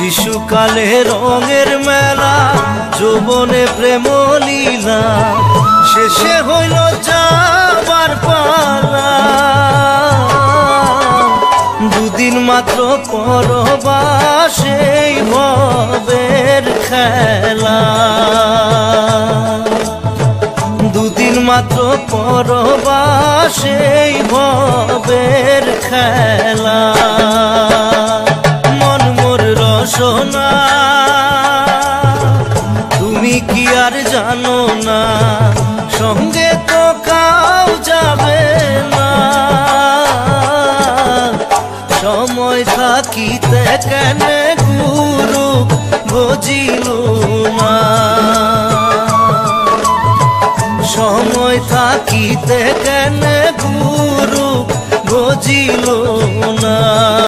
শিশুকালে রঙের মেলা, যৌবনে প্রেম লীলা, শেষে হইল যাবার পালা। দুদিন মাত্র পরবাসে ভবের খেলা, দুদিন মাত্র পরবাসে ভবের খেলা। মন মোর রসনা তুমি কি আর জানো না, সঙ্গে তো কাউ যাবে না। সময় থাকিতে কেন গুরু বুঝিল না, সময় থাকিতে কেন গুরু বুঝিল না।